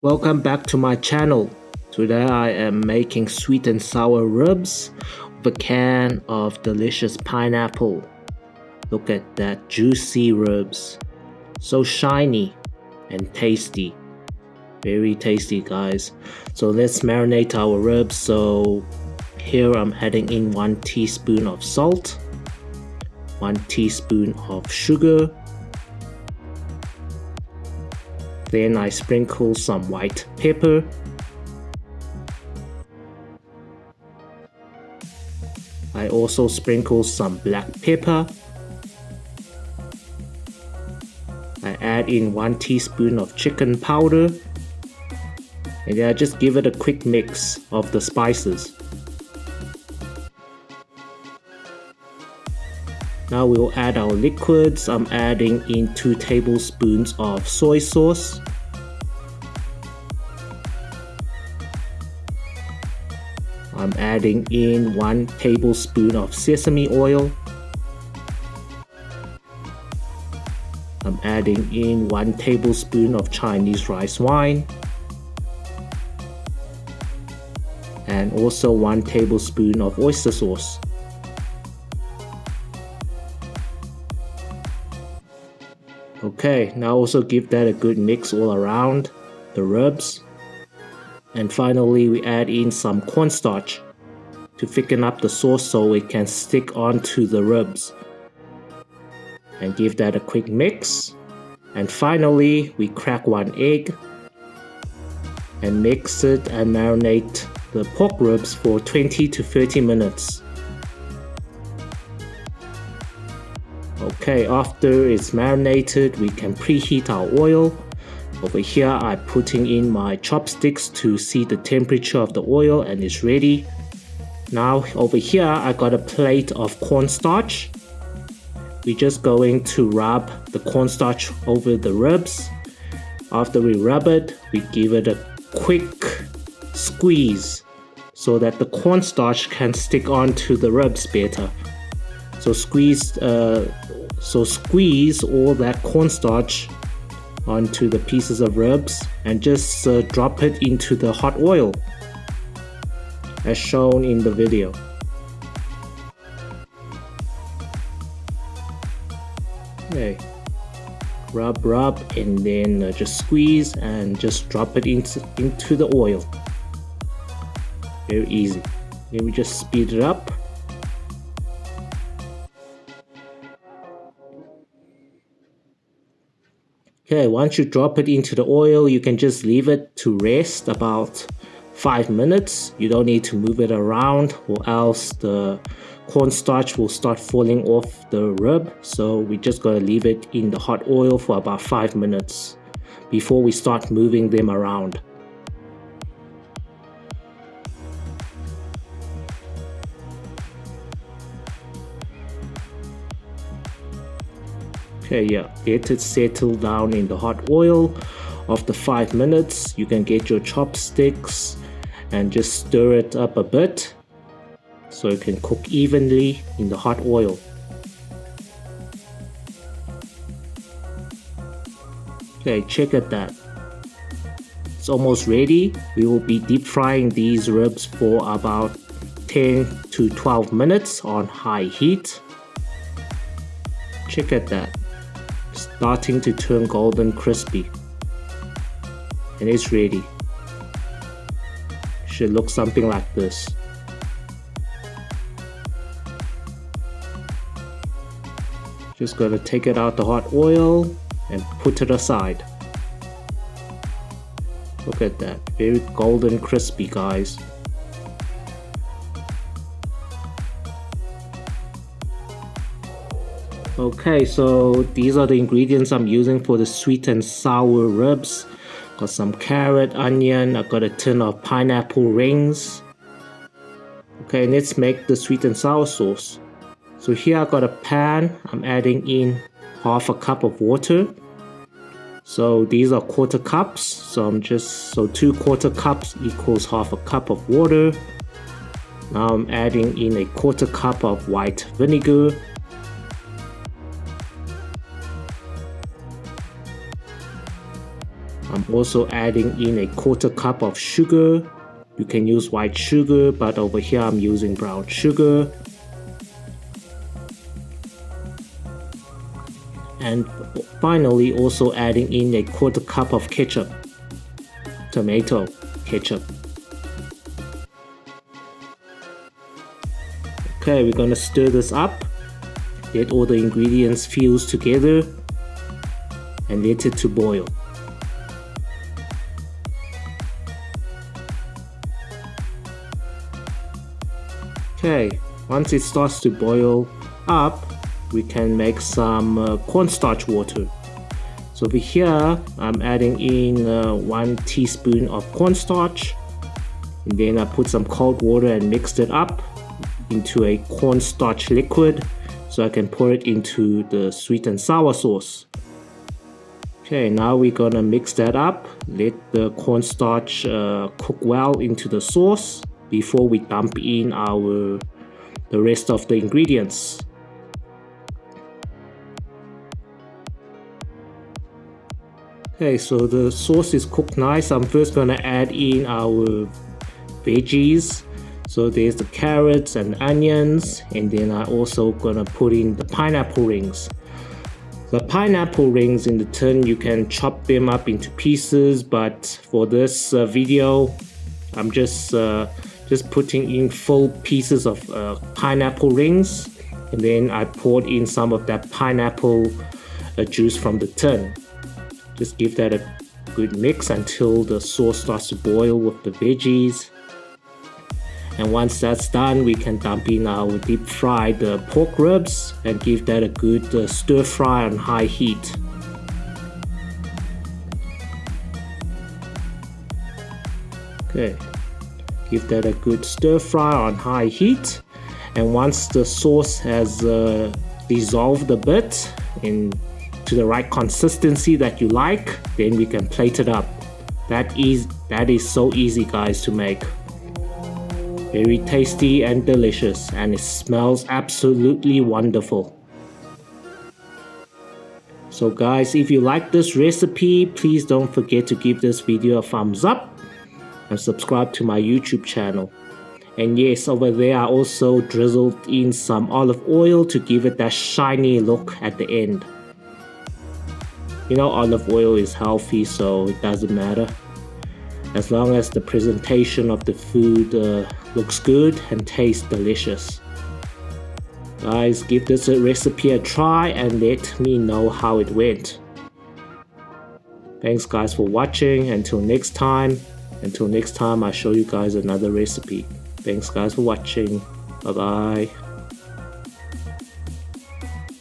Welcome back to my channel. Today I am making sweet and sour ribs with a can of delicious pineapple. Look at that juicy ribs. So shiny and tasty. Very tasty, guys. So let's marinate our ribs. So here I'm adding in 1 teaspoon of salt, 1 teaspoon of sugar. Then I sprinkle some white pepper. I also sprinkle some black pepper. I add in 1 teaspoon of chicken powder. And then I just give it a quick mix of the spices. Now we'll add our liquids. I'm adding in 2 tablespoons of soy sauce. I'm adding in 1 tablespoon of sesame oil. I'm adding in 1 tablespoon of Chinese rice wine. And also 1 tablespoon of oyster sauce. Okay, now also give that a good mix all around the ribs. And finally we add in some cornstarch to thicken up the sauce so it can stick onto the ribs. And give that a quick mix. And finally we crack 1 egg and mix it and marinate the pork ribs for 20 to 30 minutes. Okay, after it's marinated, we can preheat our oil. Over here, I'm putting in my chopsticks to see the temperature of the oil and it's ready. Now over here, I got a plate of cornstarch. We're just going to rub the cornstarch over the ribs. After we rub it, we give it a quick squeeze so that the cornstarch can stick onto the ribs better. So squeeze all that cornstarch onto the pieces of ribs and just drop it into the hot oil as shown in the video. Okay, rub and then just squeeze and just drop it into the oil. Very easy. Then we just speed it up. Okay, once you drop it into the oil, you can just leave it to rest about 5 minutes. You don't need to move it around or else the cornstarch will start falling off the rib. So we're just going to leave it in the hot oil for about 5 minutes before we start moving them around. Okay, yeah, get it settled down in the hot oil. After 5 minutes, you can get your chopsticks and just stir it up a bit so it can cook evenly in the hot oil. Okay, check at that. It's almost ready. We will be deep frying these ribs for about 10 to 12 minutes on high heat. Check at that. Starting to turn golden crispy, and it's ready. Should look something like this. Just gonna take it out the hot oil and put it aside. Look at that, very golden crispy, guys. Okay, so these are the ingredients I'm using for the sweet and sour ribs. Got some carrot, onion, I got a tin of pineapple rings. Okay, let's make the sweet and sour sauce. So here I got a pan, I'm adding in half a cup of water. So these are quarter cups, so 2 quarter cups equals half a cup of water. Now I'm adding in a quarter cup of white vinegar. I'm Also adding in a 1/4 cup of sugar. You can use white sugar, but over here I'm using brown sugar. And finally also adding in a 1/4 cup of ketchup, tomato ketchup. Okay, we're gonna stir this up, let all the ingredients fuse together and let it to boil. Okay, once it starts to boil up, we can make some cornstarch water. So over here, I'm adding in 1 teaspoon of cornstarch, and then I put some cold water and mixed it up into a cornstarch liquid, so I can pour it into the sweet and sour sauce. Okay, now we're gonna mix that up, let the cornstarch cook well into the sauce before we dump in the rest of the ingredients. Okay, so the sauce is cooked nice. I'm first gonna add in our veggies. So there's the carrots and onions, and then I also gonna put in the pineapple rings. The pineapple rings, in the turn, you can chop them up into pieces, but for this video, I'm just putting in full pieces of pineapple rings, and then I poured in some of that pineapple juice from the tin. Just give that a good mix until the sauce starts to boil with the veggies. And once that's done, we can dump in our deep fried pork ribs and give that a good stir fry on high heat. Okay, give that a good stir fry on high heat, and once the sauce has dissolved a bit into the right consistency that you like, then we can plate it up. That is so easy, guys, to make. Very tasty and delicious, and it smells absolutely wonderful. So guys, if you like this recipe, please don't forget to give this video a thumbs up and subscribe to my YouTube channel. And yes, over there I also drizzled in some olive oil to give it that shiny look at the end. You know, olive oil is healthy, so it doesn't matter. As long as the presentation of the food looks good and tastes delicious. Guys, give this recipe a try and let me know how it went. Thanks guys for watching. Until next time, I show you guys another recipe. Thanks guys for watching. Bye bye.